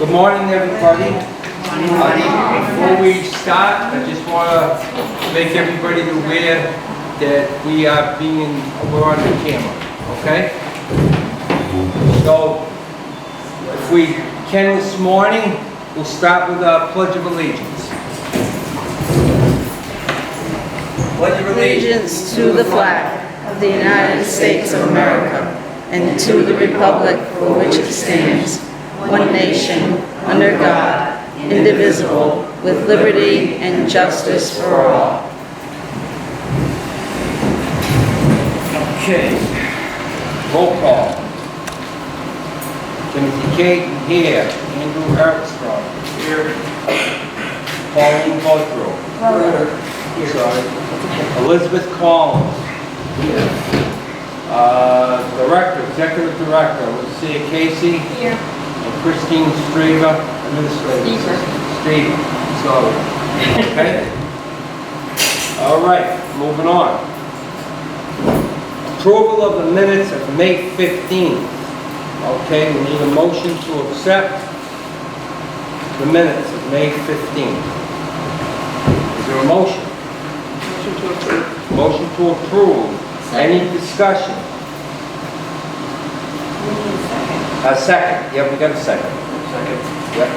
Good morning, everybody. Before we start, I just want to make everybody aware that we're on the camera, okay? So, if we can this morning, we'll start with our Pledge of Allegiance. Pledge of Allegiance to the flag of the United States of America and to the republic for which it stands, one nation, under God, indivisible, with liberty and justice for all. Okay. Roll call. Timothy Caton here. Andrew Armstrong here. Pauline Budrow. Sorry. Elizabeth Collins. Director, Executive Director, Lucia Casey. Here. And Christine Strieber, Administrator. Strieber. Sorry. Okay. All right. Moving on. Approval of the minutes of May 15th. Okay, we need a motion to accept the minutes of May 15th. Is there a motion? Motion to approve. Motion to approve. Any discussion? We need a second. A second. Yep, we got a second. Second. Yep.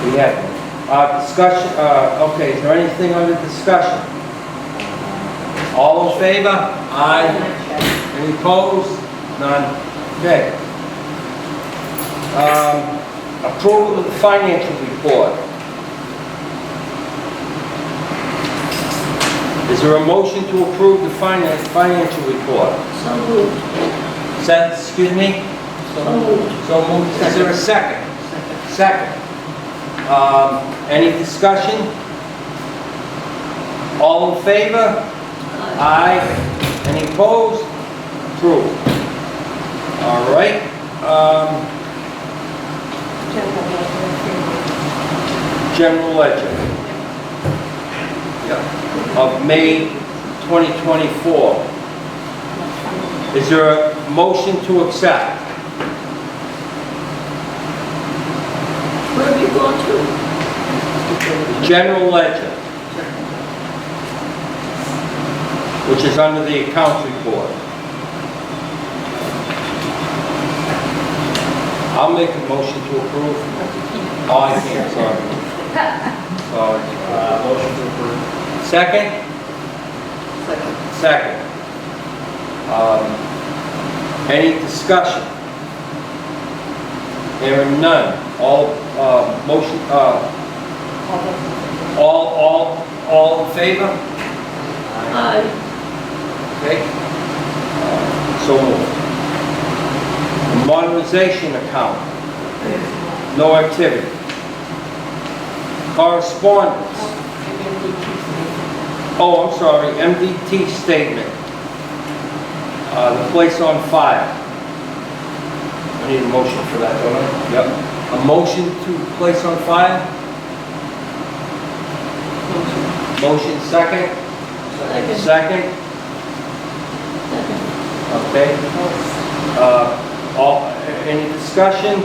We have it. Discussion, okay, is there anything under discussion? All in favor? Aye. Any opposed? None. Okay. Approval of the financial report. Is there a motion to approve the financial report? So moved. Excuse me? So moved. So moved. Is there a second? Second. Any discussion? All in favor? Aye. Any opposed? Approved. All right. General ledger. Yeah. Of May 2024. Is there a motion to accept? Where have you gone to? General ledger, which is under the accounts report. I'll make a motion to approve. Oh, I can't, sorry. Sorry. Motion to approve. Second? Second. Any discussion? Hearing none. All in favor? Aye. Okay. So moved. Modernization account. No activity. Correspondence. Oh, I'm sorry, MDT statement. The place on file. I need a motion for that, don't I? Yep. A motion to place on file? Motion second? Second? Okay. Any discussion?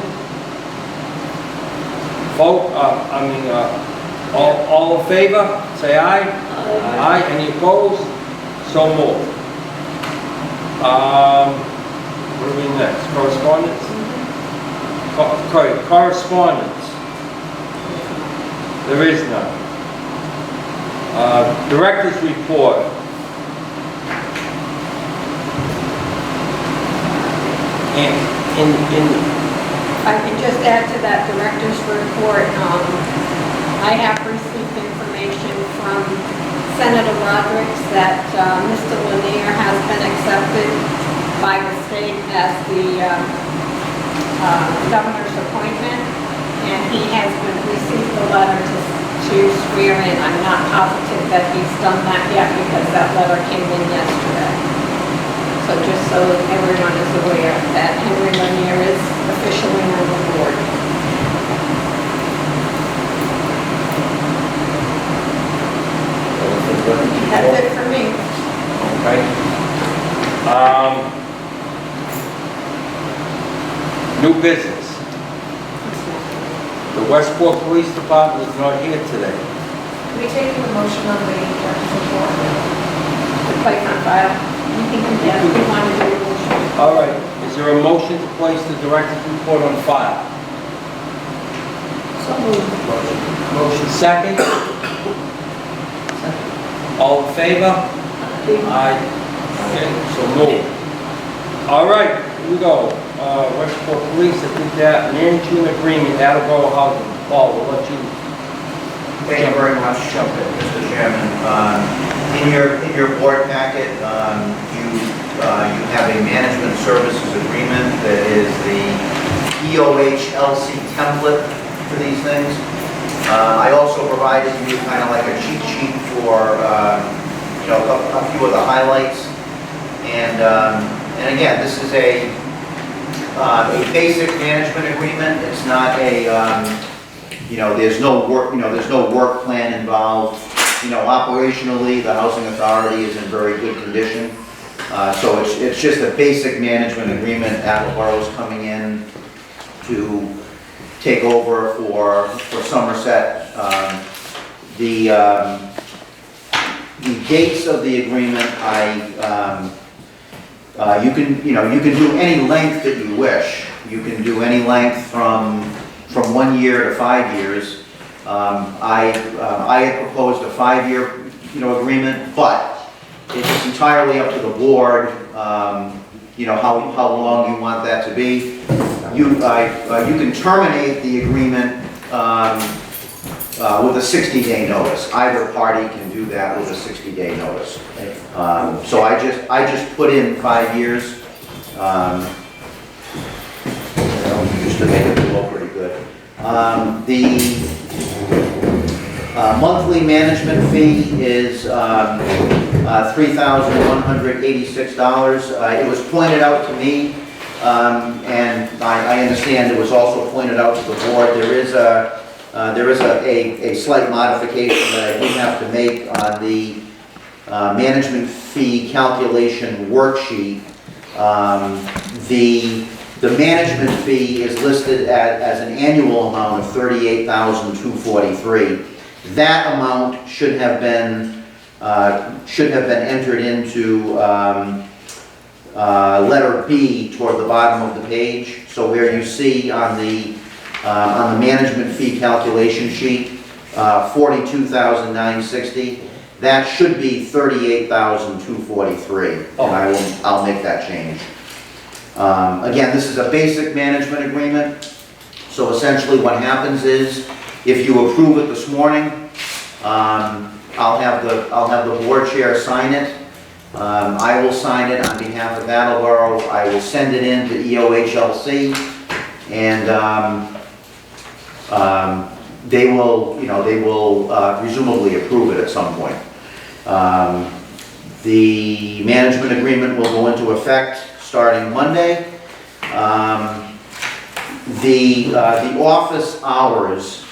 Vote, all in favor? Say aye. Aye. Any opposed? So moved. What are we next? Correspondence? Correspondence. There is none. Director's report. If I can just add to that director's report, I have received information from Senator Rodericks that Mr. Lanier has been accepted by the state as the governor's appointment, and he has received the letter to swear in. I'm not positive that he's done that yet because that letter came in yesterday. So just so everyone is aware that Henry Lanier is officially on the board. That's it for me. Okay. New business. The Westport Police Department is not here today. We taking a motion on the director's report? To place on file. You can do that if you want to do a motion. All right, is there a motion to place the director's report on file? So moved. Motion second? All in favor? Aye. Okay, so move. All right, here we go. Westport Police, I think that management agreement, Attleboro Housing. Paul, we'll let you. Thank you very much, Mr. Chairman. In your board packet, you have a management services agreement that is the EOHLC template for these things. I also provided you kind of like a cheat sheet for a few of the highlights. And again, this is a basic management agreement. It's not a there's no work plan involved. Operationally, the housing authority is in very good condition. So it's just a basic management agreement. Attleboro's coming in to take over for Somerset. The dates of the agreement, you can do any length that you wish. You can do any length from 1 year to 5 years. I had proposed a 5-year, agreement, but it's entirely up to the board, how long you want that to be. You can terminate the agreement with a 60-day notice. Either party can do that with a 60-day notice. So I just put in 5 years, just to make it look pretty good. The monthly management fee is $3,186. It was pointed out to me, and I understand it was also pointed out to the board. There is a slight modification that I do have to make on the management fee calculation worksheet. The management fee is listed as an annual amount of $38,243. That amount should have been entered into letter B toward the bottom of the page. So where you see on the management fee calculation sheet, $42,960, that should be $38,243, and I'll make that change. Again, this is a basic management agreement. So essentially what happens is, if you approve it this morning, I'll have the board chair sign it. I will sign it on behalf of Attleboro. I will send it in to EOHLC, and they will presumably approve it at some point. The management agreement will go into effect starting Monday. The office hours,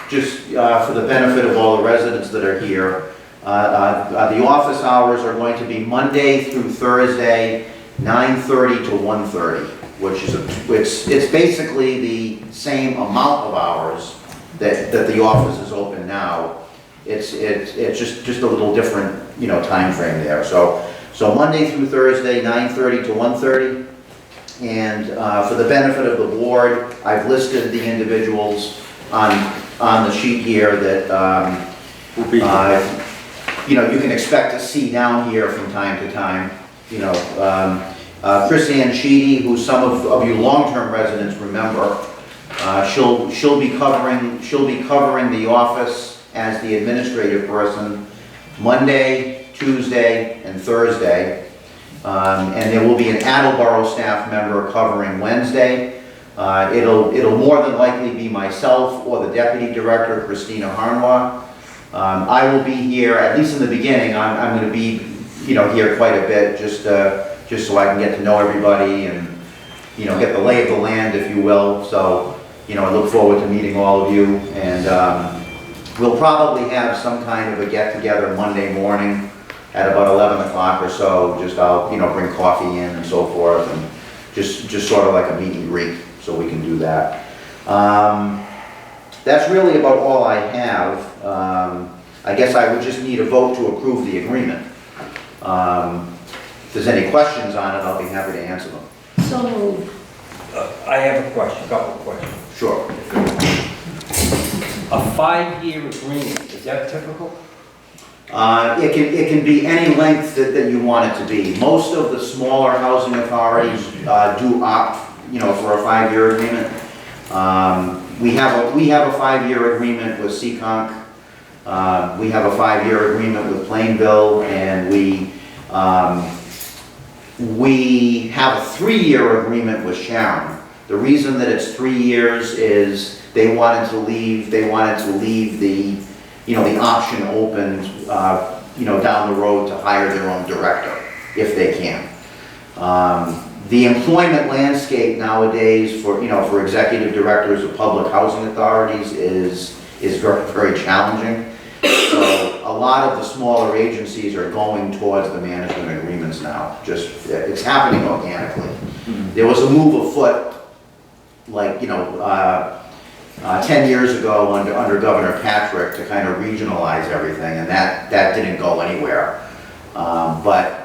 just for the benefit of all the residents that are here, the office hours are going to be Monday through Thursday, 9:30 to 1:30, which is it's basically the same amount of hours that the office is open now. It's just a little different, time frame there. So Monday through Thursday, 9:30 to 1:30. And for the benefit of the board, I've listed the individuals on the sheet here that you can expect to see down here from time to time. Chris Ann Sheedy, who some of you long-term residents remember, she'll be covering the office as the administrative person Monday, Tuesday, and Thursday. And there will be an Attleboro staff member covering Wednesday. It'll more than likely be myself or the deputy director, Christina Harnois. I will be here, at least in the beginning. I'm going to be, here quite a bit, just so I can get to know everybody and, get the lay of the land, if you will. So, I look forward to meeting all of you, and we'll probably have some kind of a get-together Monday morning at about 11 o'clock or so. I'll bring coffee in and so forth, and just sort of like a meet and greet, so we can do that. that's really about all I have. I guess I would just need a vote to approve the agreement. If there's any questions on it, I'll be happy to answer them. So moved. I have a question, couple of questions. Sure. A 5-year agreement, is that typical? It can be any length that you want it to be. Most of the smaller housing authorities do opt, for a 5-year agreement. We have a 5-year agreement with Seekonk. We have a 5-year agreement with Plainville, and we have a 3-year agreement with Sharon. The reason that it's 3 years is they wanted to leave the option open, down the road to hire their own director, if they can. The employment landscape nowadays for executive directors of public housing authorities is very, very challenging. So a lot of the smaller agencies are going towards the management agreements now. It's happening organically. There was a move afoot, 10 years ago under Governor Patrick to kind of regionalize everything, and that didn't go anywhere. But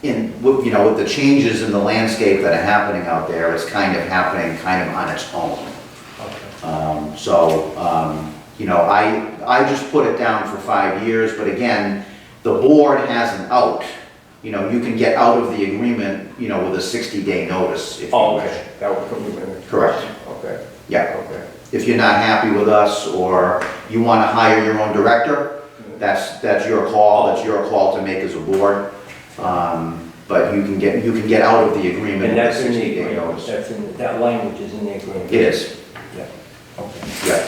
with the changes in the landscape that are happening out there, it's kind of happening on its own. I just put it down for 5 years, but again, the board has an out. You can get out of the agreement, with a 60-day notice if you wish. Okay, that would come in. Correct. Okay. Yeah. Okay. If you're not happy with us, or you want to hire your own director, that's your call. That's your call to make as a board. But you can get out of the agreement. And that's with a in the 60-day agreement, notice. that language is in the agreement? It is. Yeah, okay. Yeah.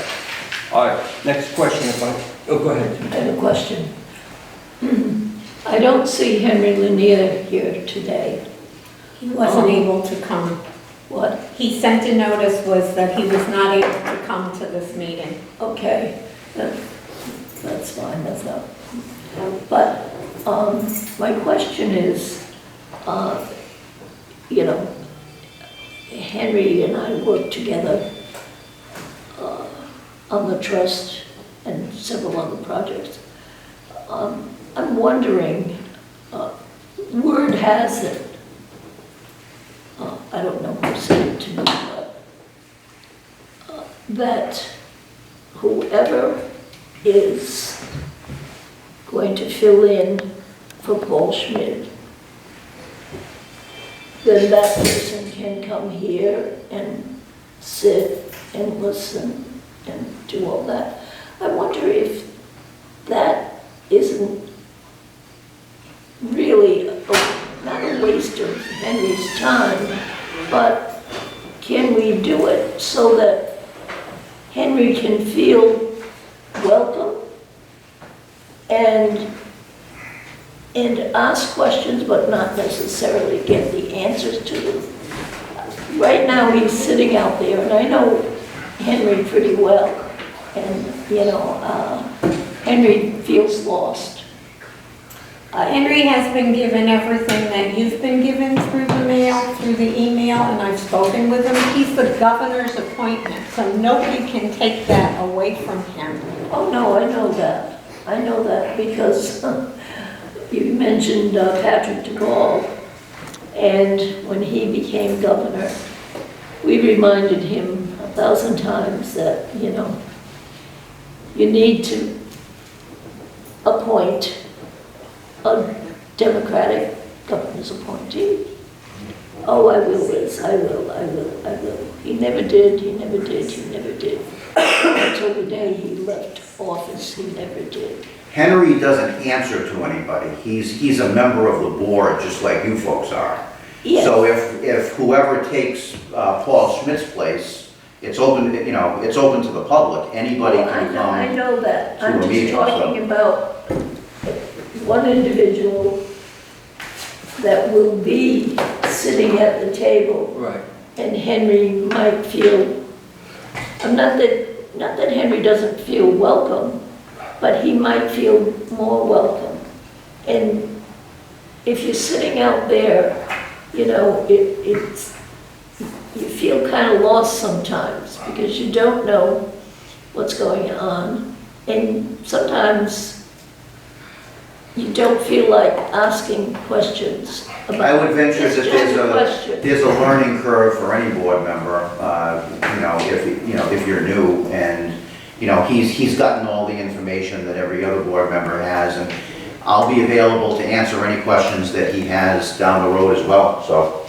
All right, next question, go ahead. I have a question. I don't see Henry Lanier here today. He wasn't able to come. What? He sent a notice was that he was not able to come to this meeting. Okay, that's fine, that's not. But my question is, Henry and I worked together on the trust and several other projects. I'm wondering, word has it, I don't know who said it to me, but that whoever is going to fill in for Paul Schmidt, then that person can come here and sit and listen and do all that. I wonder if that isn't really not a waste of Henry's time, but can we do it so that Henry can feel welcome and ask questions, but not necessarily get the answers to them? Right now, he's sitting out there, and I know Henry pretty well, and, Henry feels lost. Henry has been given everything that you've been given through the mail, through the email, and I've spoken with him. He's the governor's appointment, so nobody can take that away from him. Oh, no, I know that. I know that because you mentioned Patrick DeGaulle, and when he became governor, we reminded him 1,000 times that, you need to appoint a Democratic governor's appointee. Oh, I will, Liz, I will. He never did. Until the day he left office, he never did. Henry doesn't answer to anybody. He's a member of the board, just like you folks are. Yes. So if whoever takes Paul Schmidt's place, it's open, it's open to the public. Anybody can come. I know that. to I'm a just meeting, talking about one individual that will be sitting at the table, Right. and Henry might feel, not that Henry doesn't feel welcome, but he might feel more welcome. And if you're sitting out there, you feel kind of lost sometimes because you don't know what's going on. And sometimes you don't feel like asking questions about. I would venture It's that just a question. there's a learning curve for any board member, if you're new, and, he's gotten all the information that every other board member has, and I'll be available to answer any questions that he has down the road as well, so.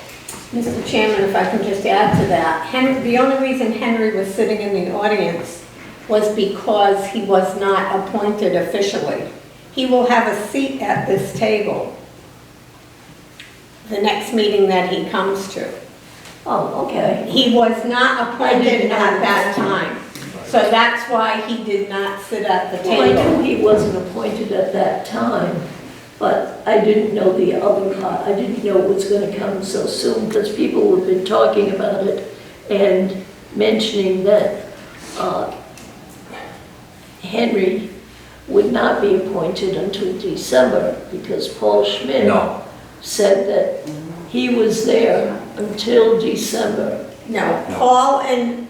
Mr. Chairman, if I can just add to that, the only reason Henry was sitting in the audience was because he was not appointed officially. He will have a seat at this table the next meeting that he comes to. Oh, okay. He was not I didn't appointed know at that. that time. So that's why he did not sit at the Well, I table. knew he wasn't appointed at that time, but I didn't know the other part. I didn't know it was gonna come so soon, because people have been talking about it and mentioning that Henry would not be appointed until December, because Paul Schmidt No. said that he was there until December. No, Paul and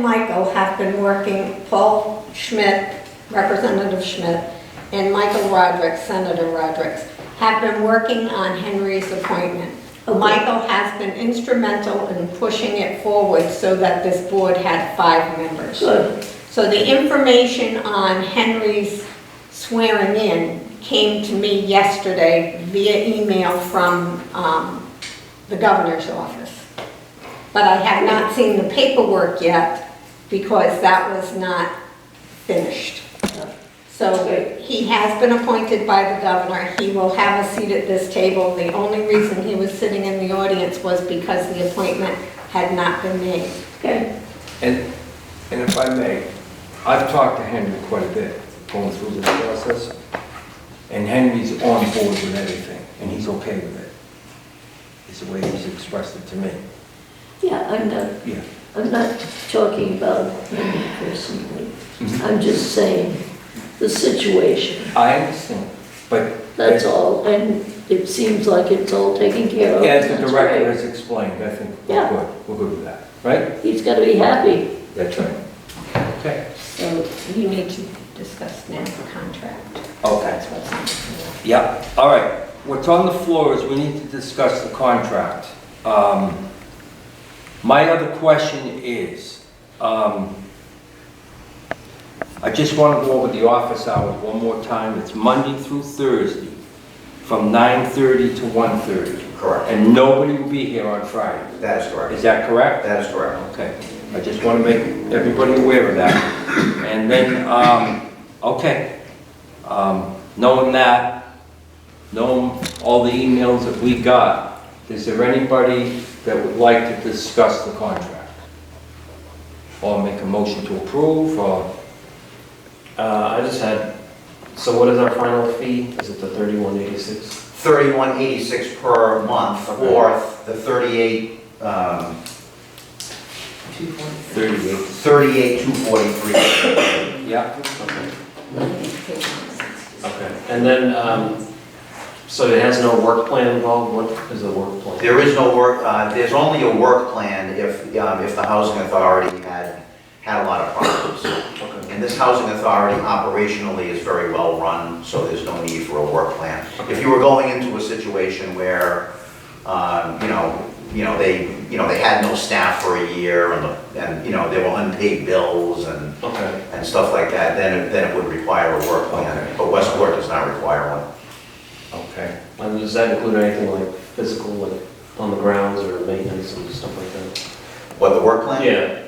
Michael have been working, Paul Schmidt, Representative Schmidt, and Michael Rodrigues, Senator Rodrigues, have been working on Henry's appointment. Okay. Michael has been instrumental in pushing it forward so that this board had 5 members. Good. So the information on Henry's swearing in came to me yesterday via email from the governor's office. But I have not seen the paperwork yet because that was not finished. So he has been appointed by the governor. He will have a seat at this table. The only reason he was sitting in the audience was because the appointment had not been made. Okay. And if I may, I've talked to Henry quite a bit going through this process, and Henry's on board with everything, and he's okay with it. It's the way he's expressed it to me. Yeah, Yeah. I'm not talking about Henry personally. I'm just saying the situation, I understand, but that's all. And it seems like it's all taken care of. as the That's director great. has explained, I think Yeah. we're good with that, right? He's gotta be happy. That's right. Okay. So you need to discuss now the contract. Okay. That's what's on the floor. Yeah, all right. What's on the floor is we need to discuss the contract. My other question is, I just want to go over the office hours one more time. It's Monday through Thursday, from 9:30 to 1:30. Correct. And nobody will be here on Friday. That is correct. Is that correct? That is correct. Okay. I just want to make everybody aware of that. And then, okay. Knowing that, knowing all the emails that we got, is there anybody that would like to discuss the contract? Or make a motion to approve, or? I just had, so what is our final fee? Is it the $31.86? $31.86 per month, Okay. or the 38, 38. 38,243. Yeah. Okay. And then, so it has no work plan involved? What is the work plan? There is no work, there's only a work plan if the housing authority had a lot of problems. Okay. And this housing authority operationally is very well run, so there's no need for a work plan. If you were going into a situation where, they had no staff for a year and there were unpaid bills and Okay. stuff like that, then it would require a work plan. Okay. But Westport does not require one. Okay. And does that include anything like physical, like on the grounds or maintenance and stuff like that? What, the work plan? Yeah.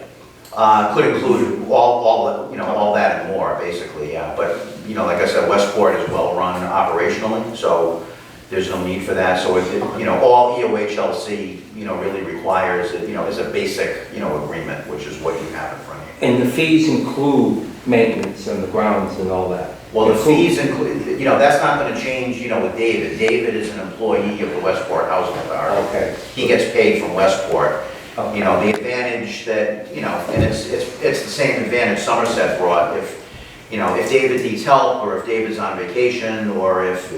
Could include all that and more, basically, yeah. But, like I said, Westport is well-run operationally, so there's no need for that. So all EOHLC, really requires, is a basic, agreement, which is what you have in front of you. And the fees include maintenance and the grounds and all that? Well, the fees include, that's not gonna change, with David. David is an employee of the Westport Housing Authority. Okay. He gets paid from Westport. Okay. The advantage that, and it's the same advantage Somerset brought. If David needs help, or if David's on vacation, or if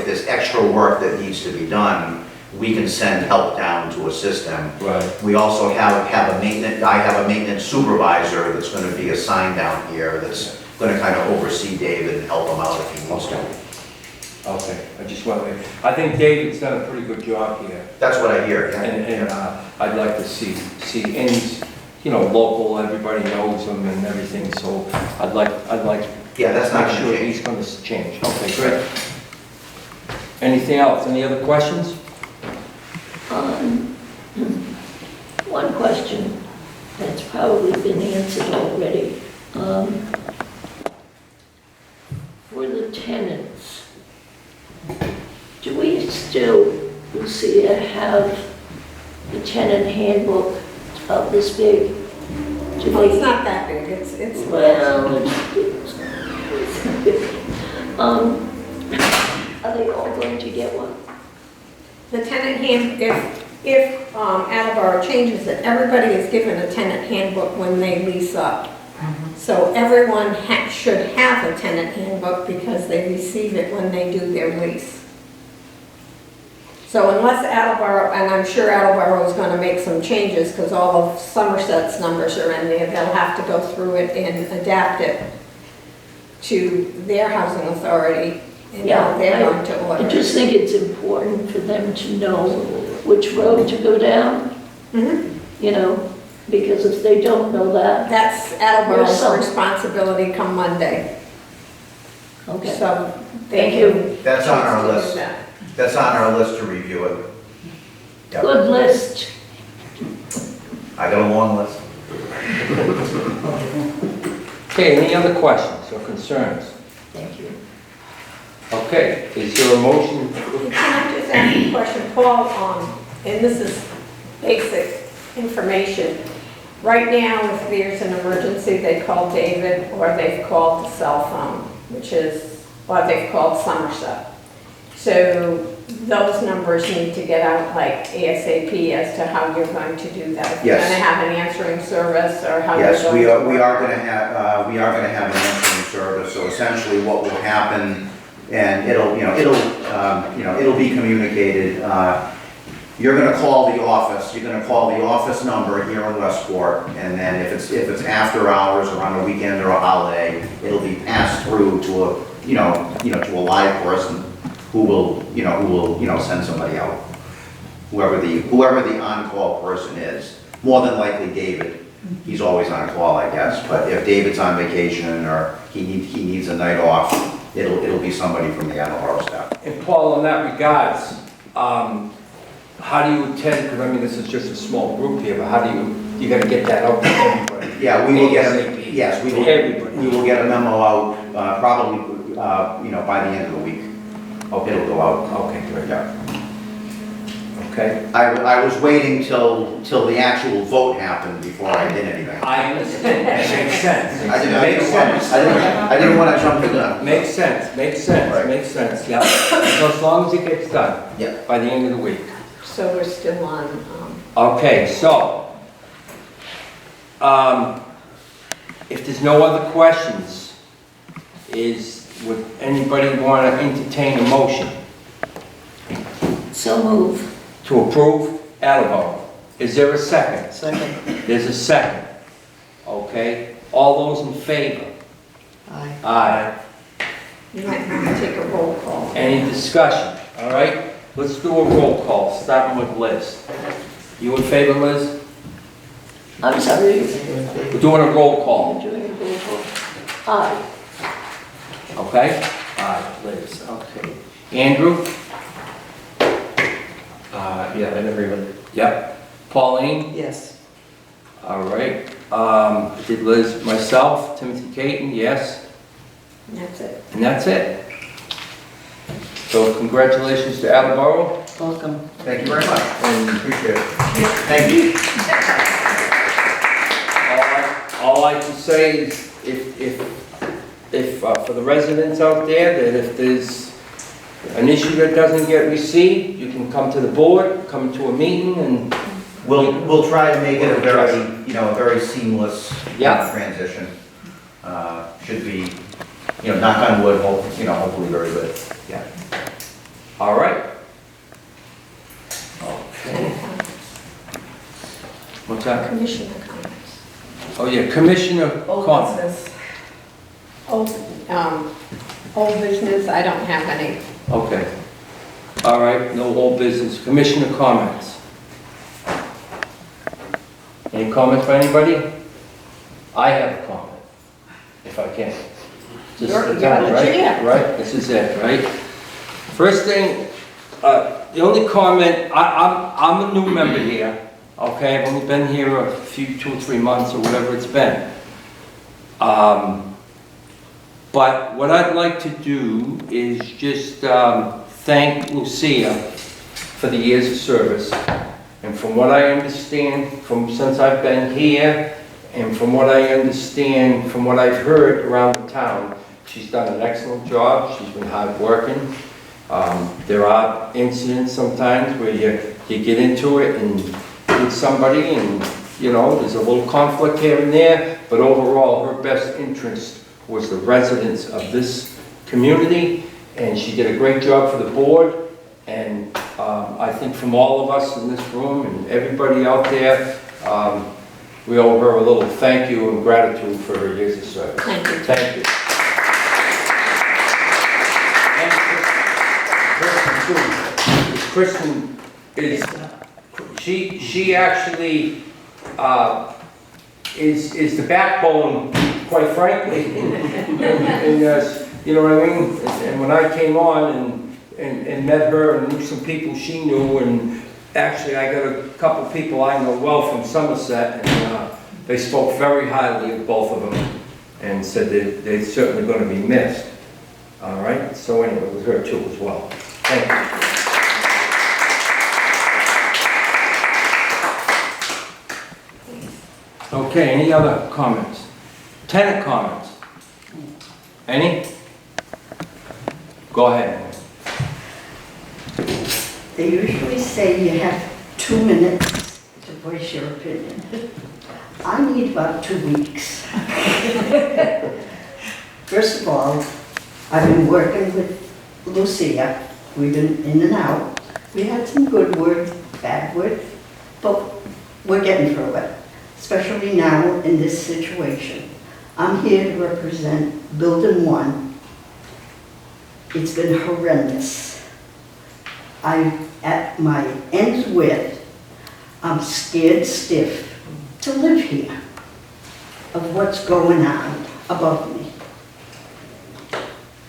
there's extra work that needs to be done, we can send help down to assist them. Right. We also have a maintenance, I have a maintenance supervisor that's gonna be assigned down here that's gonna kind of oversee David and help him out if he needs Okay. to. Okay, I just want to, I think David's done a pretty good job here. That's what I hear, yeah. And I'd like to see, and he's, you know, local, everybody knows him and everything, so I'd like Yeah, that's not make gonna sure change. he's gonna change. Okay, great. Anything else? Any other questions? One question that's probably been answered already. For the tenants, do we still, Lucia, have the tenant handbook of this big? Do Well, it's they? not that big, it's, Well, are they all going to get one? the tenant if Attleboro changes it, everybody is given a tenant handbook when they lease up. So everyone should have a tenant handbook because they receive it when they do their lease. So unless Attleboro, and I'm sure Attleboro is gonna make some changes because all of Somerset's numbers are in there, they'll have to go through it and adapt it to their housing authority and how they're going to order I it. just think it's important for them to know which road to go down, Mhm. you know, because if they don't know that, That's There's Attleboro's some- responsibility come Monday. okay. So they Thank can you. That's on our choose to do list. that. That's on our list to review it. Yep. Good list. I got a long list. Okay, any other questions or concerns? Thank you. Okay, is there a motion? Can I just ask a question, Paul, and this is basic information. Right now, if there's an emergency, they call David, or they've called the cell phone, or they've called Somerset. So those numbers need to get out like ASAP as to how you're going to do that. If you're Yes. gonna have an answering service, or how you're Yes, going we to. are gonna have an answering service, so essentially what will happen, and it'll be communicated, you're gonna call the office number here in Westport, and then if it's after hours or on a weekend or a holiday, it'll be passed through to a live person who will send somebody out. Whoever the on-call person is, more than likely David. He's always on call, I guess, but if David's on vacation or he needs a night off, it'll be somebody from the Attleboro staff. And Paul, in that regards, how do you attend, because I mean, this is just a small group here, but how do you gotta get that out to everybody? Yeah, we will get, ASAP. yes, To everybody. we will get a memo out, probably, by the end of the week. It'll go out. Okay, great. Yeah. Okay. I was waiting till the actual vote happened before I did anything. I understand, that makes sense. Makes sense. I didn't want to jump the gun. Makes sense, Right. makes sense, yeah. So as long as it gets done. Yeah. By the end of the week. So we're still on, Okay, so, if there's no other questions, would anybody want to entertain a motion So move. to approve Attleboro? Is there a second? Second. There's a second. Okay, all those in favor? Aye. Aye. you might want to take a roll call. Any discussion? All right, let's do a roll call, starting with Liz. You in favor, Liz? I'm sorry. We're doing a roll call, Doing a roll call. Aye. okay? Aye, Liz, okay. Andrew? Yeah, I never even, Yep. Pauline? Yes. All right. Did Liz, myself, Timothy Caton, yes? And that's it. And that's it. So congratulations to Attleboro. Welcome. Thank you very much. And Appreciate it. Thank you. all I can say is if for the residents out there, that if there's an issue that doesn't get received, you can come to the board, come to a meeting and We'll try to make it a very seamless Yeah. transition. Should be, knock on wood, hopefully very good. all right. What's that? Commissioner comments. Oh, yeah, Commissioner Old comments. business. Old business, I don't have any. Okay. All right, no old business. Commissioner comments. Any comments by anybody? I have a comment, if I can. Just You're the time, the right? chair. Right, this is it, right? First thing, the only comment, I'm a new member here, okay? I've only been here a few, 2 or 3 months or whatever it's been. But what I'd like to do is just thank Lucia for the years of service. And from what I understand, since I've been here, and from what I understand, from what I've heard around the town, she's done an excellent job. She's been hardworking. There are incidents sometimes where you get into it and with somebody and, you know, there's a little conflict here and there, but overall, her best interest was the residents of this community, and she did a great job for the board. And I think from all of us in this room and everybody out there, we owe her a little thank you and gratitude for her years of service. Thank you. Thank you. And Kristen is, she actually is the backbone, quite frankly. And you know what I mean? And when I came on and met her and knew some people she knew, and actually I got a couple people I know well from Somerset, and they spoke very highly of both of them and said that they're certainly going to be missed. All right, so anyway, with her too as well. Thank you. Okay, any other comments? Tenant comments? Any? Go ahead. They usually say you have 2 minutes to voice your opinion. I need about 2 weeks. First of all, I've been working with Lucia. We've been in and out. We had some good word, bad word, but we're getting through it, especially now in this situation. I'm here to represent Building 1. It's been horrendous. I'm at my ends with, I'm scared stiff to live here of what's going on above me.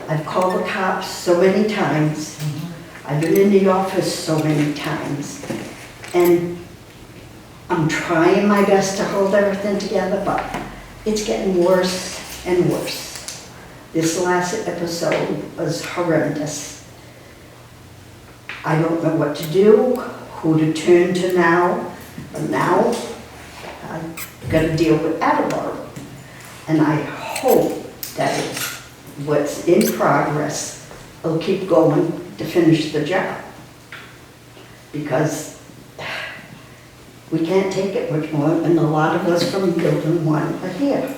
I've called the cops so many times. I've been in the office so many times. And I'm trying my best to hold everything together, but it's getting worse and worse. This last episode was horrendous. I don't know what to do, who to turn to now, but now I've got to deal with Attleboro. And I hope that what's in progress will keep going to finish the job. Because we can't take it much more, and a lot of us from Building 1 are here.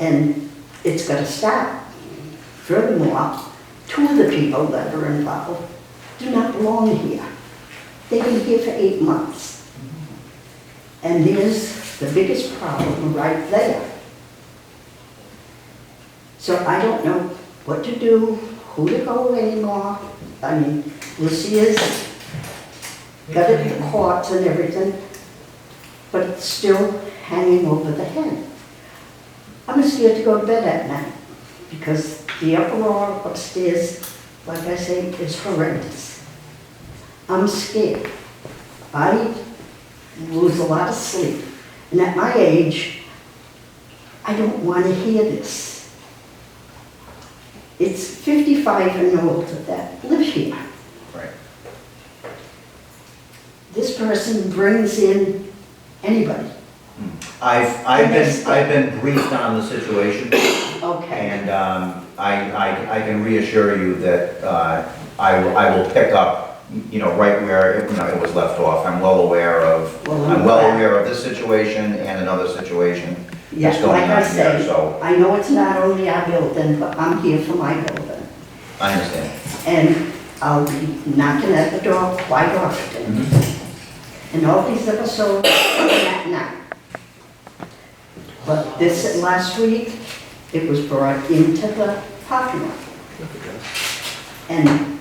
And it's got to stop. Furthermore, 2 of the people that are involved do not belong here. They've been here for 8 months. And there's the biggest problem right there. So I don't know what to do, who to go anymore. I mean, Lucia's got it in the courts and everything, but it's still hanging over the head. I'm scared to go to bed at night because the uproar upstairs, like I say, is horrendous. I'm scared. I lose a lot of sleep. And at my age, I don't want to hear this. It's 55 and older that live here. Right. This person brings in anybody. I've been briefed on the situation, Okay. and I can reassure you that I will pick up, you know, right where it was left off. I'm well aware of this situation and another situation that's Yeah, going like on I here. say, So I know it's not only our building, but I'm here for my building. I understand. And I'll be knocking at the door quite often. And all these episodes happened at night. But this last week, it was brought into the parking lot. And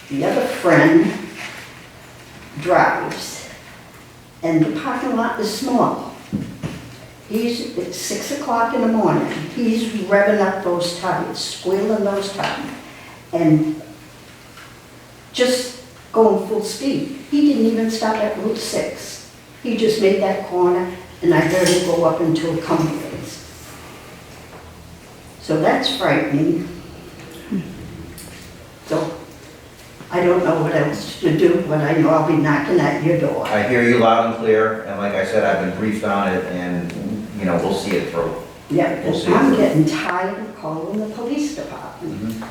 the other friend drives, and the parking lot is small. It's 6 o'clock in the morning. He's revving up those tires, squealing those tires, and just going full speed. He didn't even stop at Route 6. He just made that corner, and I heard him go up into a Cumberland's. So that's frightening. So I don't know what else to do, but I know I'll be knocking at your door. I hear you loud and clear, and like I said, I've been briefed on it, and, you know, we'll see it through. Yeah, We'll because see. I'm getting tired of calling the police department.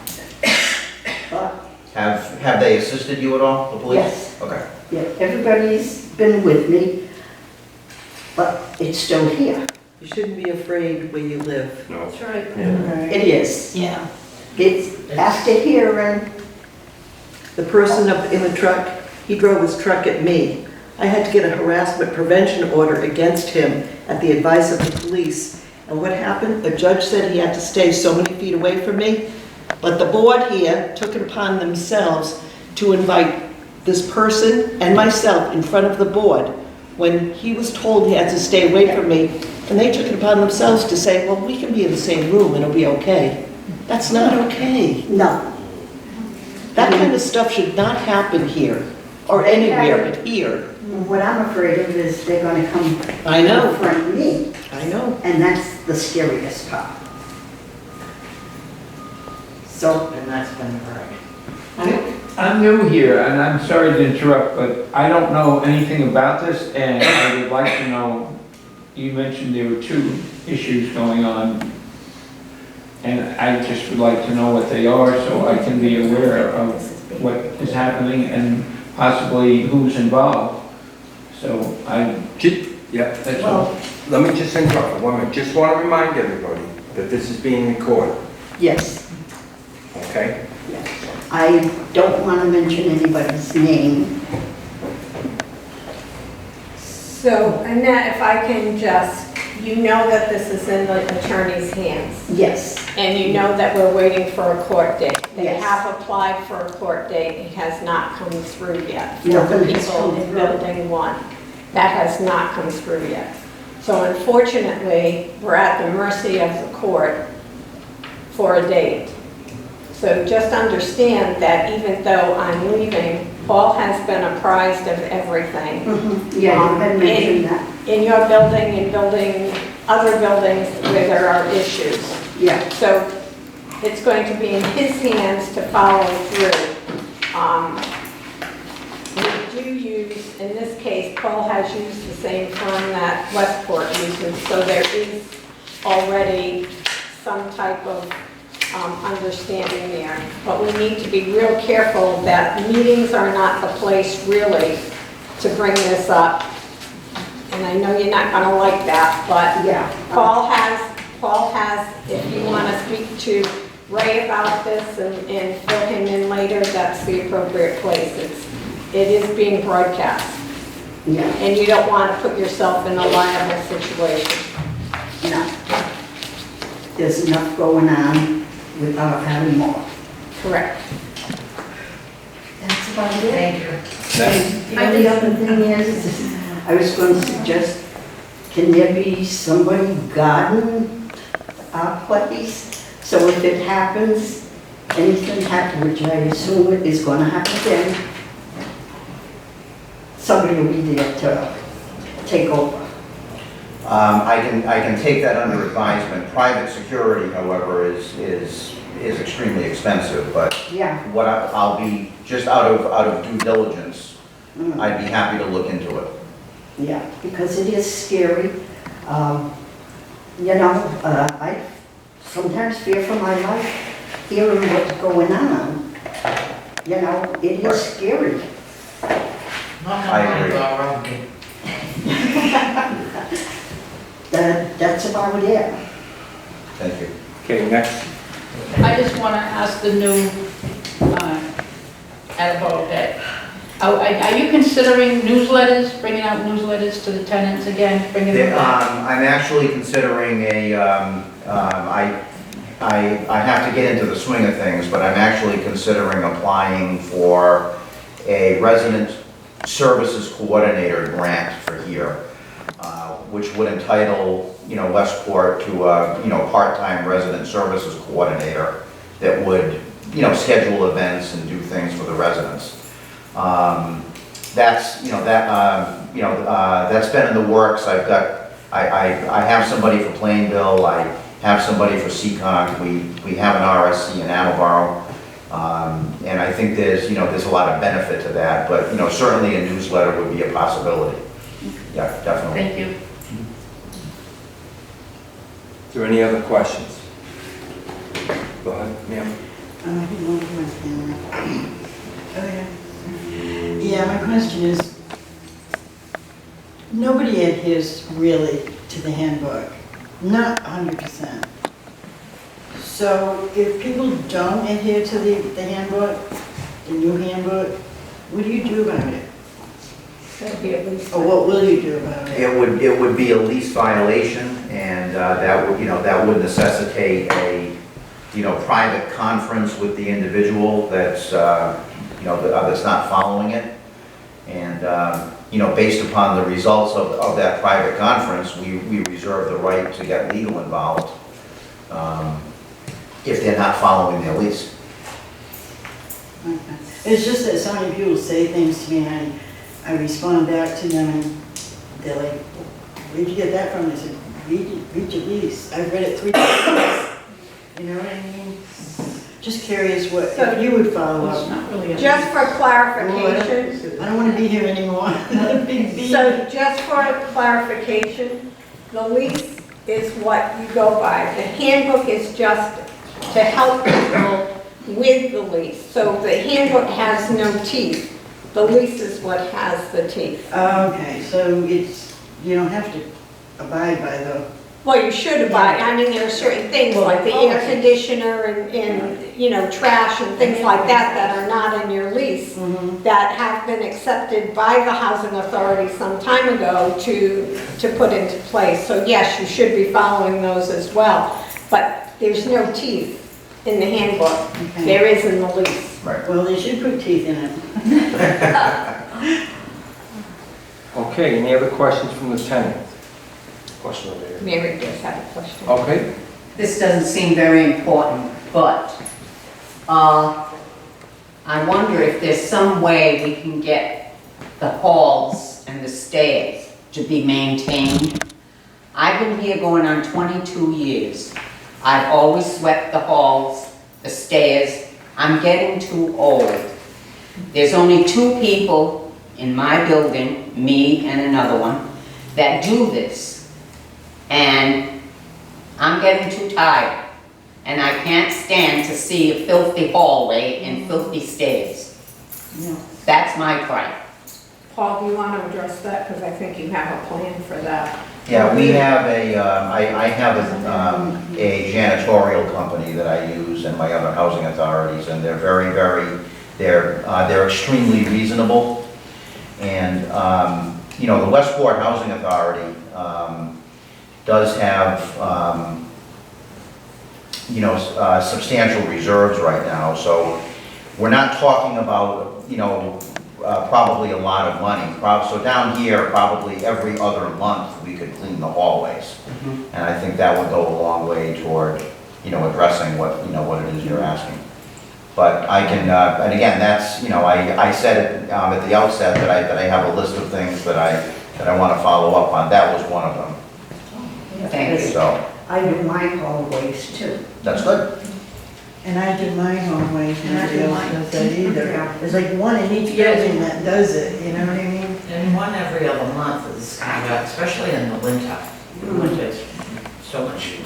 But, Have they assisted you at all, the police? yes, Okay. yeah, everybody's been with me, but it's still here. You shouldn't be afraid where you live. No. That's right. It is. Yeah. It's after hearing, The person up in the truck, he drove his truck at me. I had to get a harassment prevention order against him at the advice of the police. And what happened? A judge said he had to stay so many feet away from me. But the board here took it upon themselves to invite this person and myself in front of the board when he was told he had to stay away from me. And they took it upon themselves to say, well, we can be in the same room and it'll be okay. That's not okay. no. That kind of stuff should not happen here, or anywhere but here. What I'm afraid of is they're gonna come I know, confront me, I know. and that's the scariest part. So, And that's been hard. I'm new here, and I'm sorry to interrupt, but I don't know anything about this, and I would like to know, you mentioned there were 2 issues going on, and I just would like to know what they are, so I can be aware of what is happening and possibly who's involved. So Yeah, that's well, all. Let me just interrupt for 1 minute. Just want to remind everybody that this is being recorded, yes, okay? yes. I don't wanna mention anybody's name. So Annette, if I can just, you know that this is in the attorney's hands. Yes, And you know that we're waiting for a court date. They Yes. have applied for a court date, it has not come through yet. For Nothing the has people come in through. Building 1. That has not come through yet. So unfortunately, we're at the mercy of the court for a date. So just understand that even though I'm leaving, Paul has been apprised of everything yeah, you had mentioned that, in your building and other buildings where there are issues. yeah. So it's going to be in his hands to follow through. We do use, in this case, Paul has used the same firm that Westport uses, so there is already some type of understanding there. But we need to be real careful that meetings are not the place really to bring this up. And I know you're not gonna like that, but Yeah. Paul has, if you want to speak to Ray about this and fill him in later, that's the appropriate place. It is being broadcast, Yeah, and you don't want to put yourself in a liable situation. no. There's enough going on without having more. Correct. That's about it. Thank you. The only other thing is, I was going to suggest, can there be somebody guarding our place? So if it happens, anything happens, which I assume it is going to happen again, somebody will be there to take over. I can take that under advisement. Private security, however, is extremely expensive, but Yeah. what I'll be, just out of due diligence, Mm. I'd be happy to look into it. Yeah, because it is scary. I sometimes fear for my life, hearing what's going on. It is scary. I agree. That's about it. Thank you. Okay, next. I just want to ask the new Attleboro Day. Are you considering newsletters, bringing out newsletters to the tenants again, bringing them back? I'm actually considering I have to get into the swing of things, but I'm actually considering applying for a resident services coordinator grant for here, which would entitle, Westport to a, part-time resident services coordinator that would, schedule events and do things for the residents. That's been in the works. I have somebody for Plainville, I have somebody for Seekonk, we have an RSC in Attleboro. And I think there's a lot of benefit to that, but, certainly a newsletter would be a possibility. Yeah, definitely. Thank you. Is there any other questions? Go ahead, ma'am. Yeah, my question is, nobody adheres really to the handbook, not 100%. So if people don't adhere to the handbook, the new handbook, what do you do about it? That'd be at least. Or what will you do about it? It would be a lease violation, and that would necessitate a, private conference with the individual that's, that's not following it. And, based upon the results of that private conference, we reserve the right to get legal involved if they're not following their lease. Okay. It's just that so many people say things to me, and I respond back to them, and they're like, where'd you get that from? I said, read your lease. I've read it 3 times. You know what I mean? Just curious what you would follow It's up. not really a... Just for clarification, I don't want to be here anymore. Another big B. so just for clarification, the lease is what you go by. The handbook is just to help people with the lease. So the handbook has no teeth. The lease is what has the teeth. Okay, so you don't have to abide by the, Well, you should abide, I mean, there are certain things like the air conditioner and trash and things like that are not in your lease that have been accepted by the housing authority some time ago to put into place. So yes, you should be following those as well. But there's no teeth in the handbook. Okay. There is in the lease. Right. well, they should put teeth in it. Okay, any other questions from the tenant? Question over here. Mary does have a question. Okay, This doesn't seem very important, but I wonder if there's some way we can get the halls and the stairs to be maintained. I've been here going on 22 years. I've always swept the halls, the stairs. I'm getting too old. There's only 2 people in my building, me and another one, that do this. And I'm getting too tired. And I can't stand to see a filthy hallway and filthy stairs. No. That's my gripe. Paul, do you want to address that? Because I think you have a plan for that. Yeah, we have I have a janitorial company that I use and my other housing authorities, and they're they're extremely reasonable. And, the Westport Housing Authority does have, substantial reserves right now, so we're not talking about, probably a lot of money. So down here, probably every other month, we could clean the hallways. And I think that would go a long way toward, addressing what it is you're asking. But I can, and again, that's, I said it at the outset that I have a list of things that I want to follow up on. That was one of them. Thank you. So, I do my hallways too. that's good. And I do my hallways, And I nobody do else mine. does that either. There's like one in each Yes. building that does it, you know what I mean? And one every other month is kind of, especially in the winter. Winter is so much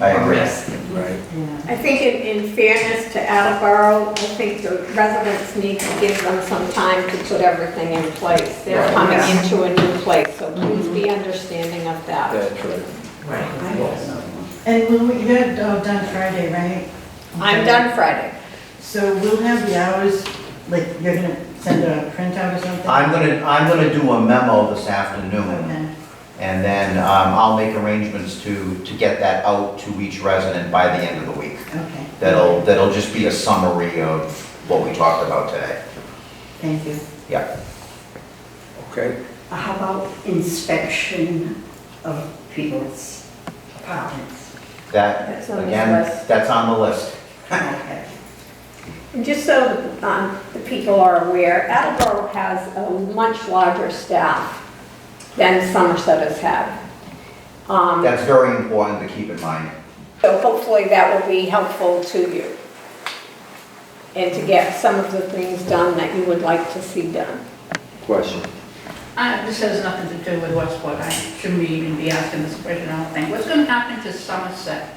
I agree. risk. right. Yeah. I think in fairness to Attleboro, I think the residents need to give them some time to put everything in place. They're Right. coming into a new place, so please be understanding of that. That's right. Right. I have another one. And you're done Friday, right? I'm done Friday. So we'll have the hours, like, you're gonna send a printout or something? I'm gonna do a memo this afternoon, Okay. and then I'll make arrangements to get that out to each resident by the end of the week. Okay. That'll just be a summary of what we talked about today. Thank you. Yeah. Okay, How about inspection of people's apartments? That, That's on this again, list. that's on the list. Okay. And just so the people are aware, Attleboro has a much larger staff than Somerset has had. That's very important to keep in mind. So hopefully that will be helpful to you and to get some of the things done that you would like to see done. question. This has nothing to do with Westport. I shouldn't even be asking this question, I don't think. What's going to happen to Somerset?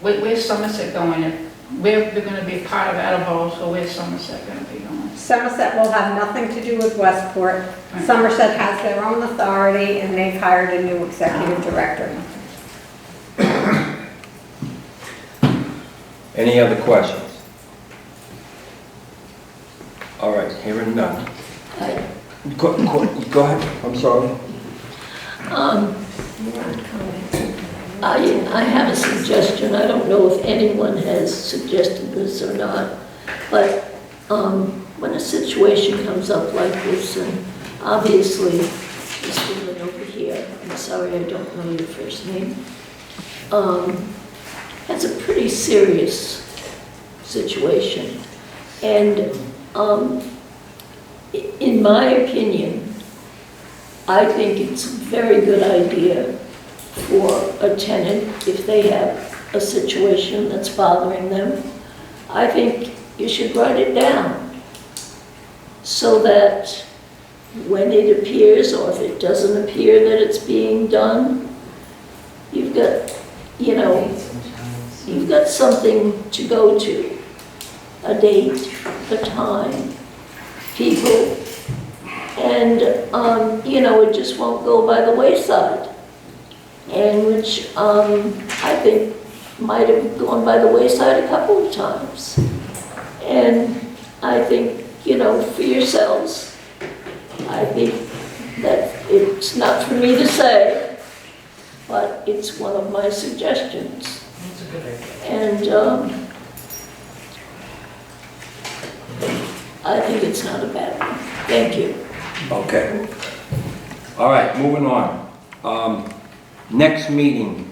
Where's Somerset going? We're going to be part of Attleboro, so where's Somerset going to be going? Somerset will have nothing to do with Westport. Right. Somerset has their own authority and they've hired a new executive director. Any other questions? All right, hearing none. Go ahead, I'm sorry. I have a suggestion. I don't know if anyone has suggested this or not, but when a situation comes up like this, and obviously this woman over here, I'm sorry I don't know your first name, has a pretty serious situation. And in my opinion, I think it's a very good idea for a tenant, if they have a situation that's bothering them, I think you should write it down so that when it appears, or if it doesn't appear that it's being done, you've got, you know, you've got something to go to, a date, a time, people, and, you know, it just won't go by the wayside. And which I think might have gone by the wayside a couple of times. And I think, you know, for yourselves, I think that it's not for me to say, but it's one of my suggestions. That's a good idea. And I think it's not a bad one. Thank you. Okay. All right, moving on. Next meeting,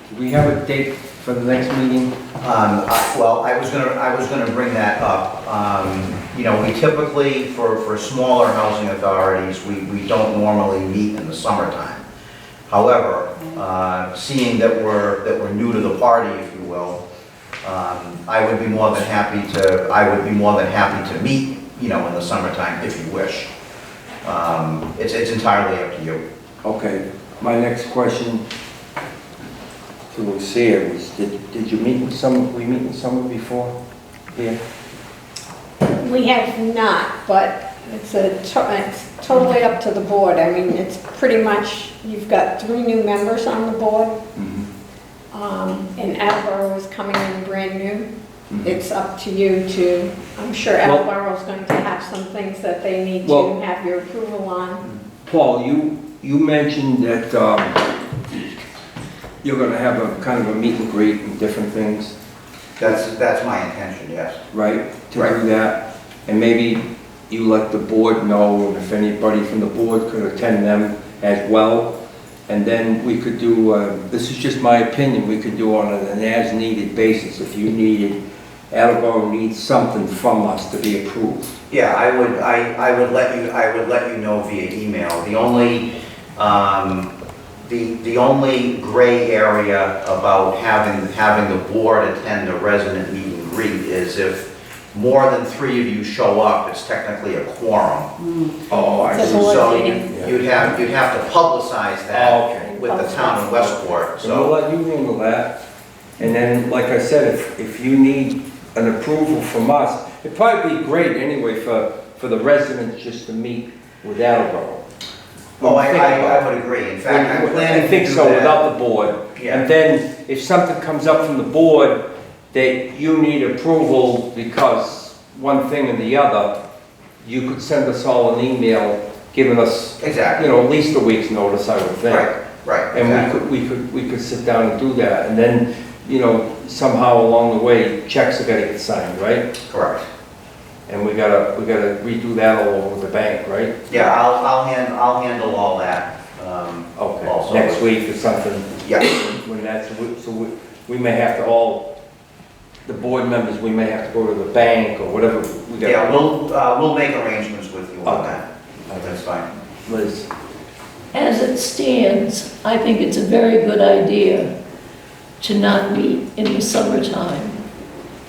do we have a date for the next meeting? Well, I was gonna bring that up. You know, we typically, for smaller housing authorities, we don't normally meet in the summertime. However, seeing that we're new to the party, if you will, I would be more than happy to meet, you know, in the summertime if you wish. It's entirely up to you. Okay, my next question to Lucia was, did you meet with someone before here? We have not, but it's totally up to the board. I mean, it's pretty much, you've got 3 new members on the board. And Attleboro is coming in brand new. It's up to you to, I'm sure Attleboro is going to have some things that they need to have your approval on. Paul, you mentioned that you're gonna have a kind of a meet and greet and different things, That's my intention, yes. right? To do that, and maybe you let the board know, and if anybody from the board could attend them as well. And then we could do, this is just my opinion, we could do on an as-needed basis. If you needed, Attleboro needs something from us to be approved. Yeah, I would let you know via email. The only gray area about having the board attend a resident meet and greet is if more than 3 of you show up, it's technically a quorum. Oh, I It's a see. board So meeting. you'd have to publicize that with the town of Westport, So we'll so. let you handle that. And then, like I said, if you need an approval from us, it'd probably be great anyway for the residents just to meet with Attleboro. Oh, I would agree. In fact, I'm planning I think to do so, that. without the board. Yeah. And then, if something comes up from the board that you need approval because one thing or the other, you could send us all an email giving us, Exactly. you know, at least a week's notice, I would think. Right, And exactly. we could sit down and do that, and then, you know, somehow along the way, checks are gonna get signed, right? Correct. And we gotta redo that all over the bank, right? Yeah, I'll handle all that. Okay, Also- next week or something. Yeah. When that's, so we may have to all, the board members, we may have to go to the bank or whatever we got. Yeah, we'll make arrangements with you on Okay. that. That's fine. Liz, As it stands, I think it's a very good idea to not meet in the summertime.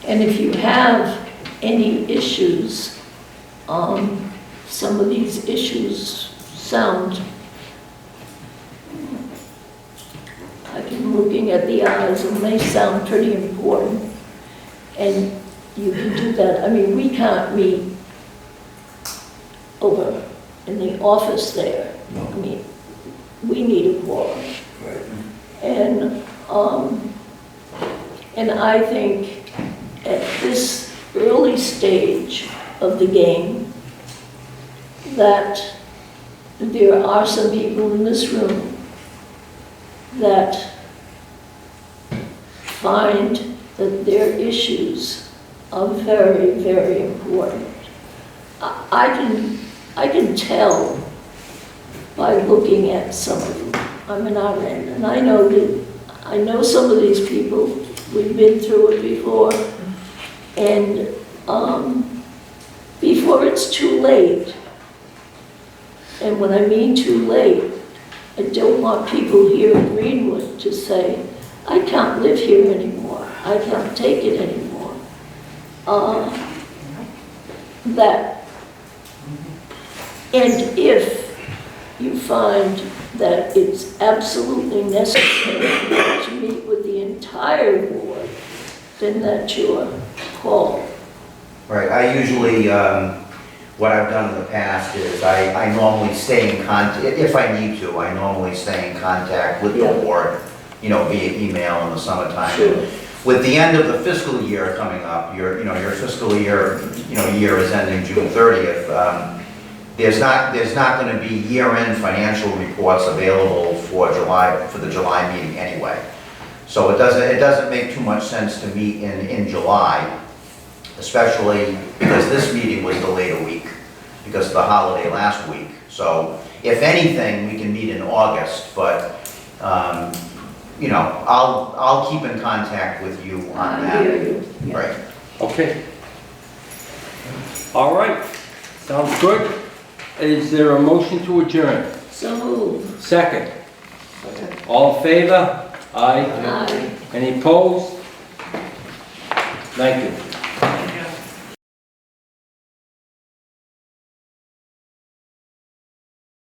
And if you have any issues, some of these issues sound, I've been looking at the eyes and they sound pretty important. And you can do that. I mean, we can't meet over in the office there. I mean, we need a quorum. And I think at this early stage of the game, that there are some people in this room that find that their issues are very, very important. I can tell by looking at some of them. I'm an RN, and I know some of these people. We've been through it before, and before it's too late. And when I mean too late, I don't want people here in Greenwood to say, I can't live here anymore. I can't take it anymore. And if you find that it's absolutely necessary to meet with the entire board, then that's your call. Right, I usually, what I've done in the past is I normally stay in contact, if I need to, I normally stay in contact with the Yeah. board, you know, via email in the summertime. Sure. With the end of the fiscal year coming up, your fiscal year, year is ending June 30th, there's not going to be year-end financial reports available for the July meeting anyway. So it doesn't make too much sense to meet in July, especially because this meeting was delayed a week because of the holiday last week. So if anything, we can meet in August, but I'll keep in contact with you on that. I hear you. Yeah. Right. okay. All right, sounds good. Is there a motion to adjourn? So moved. Second. All in favor? Aye. Aye. Any opposed? Thank you.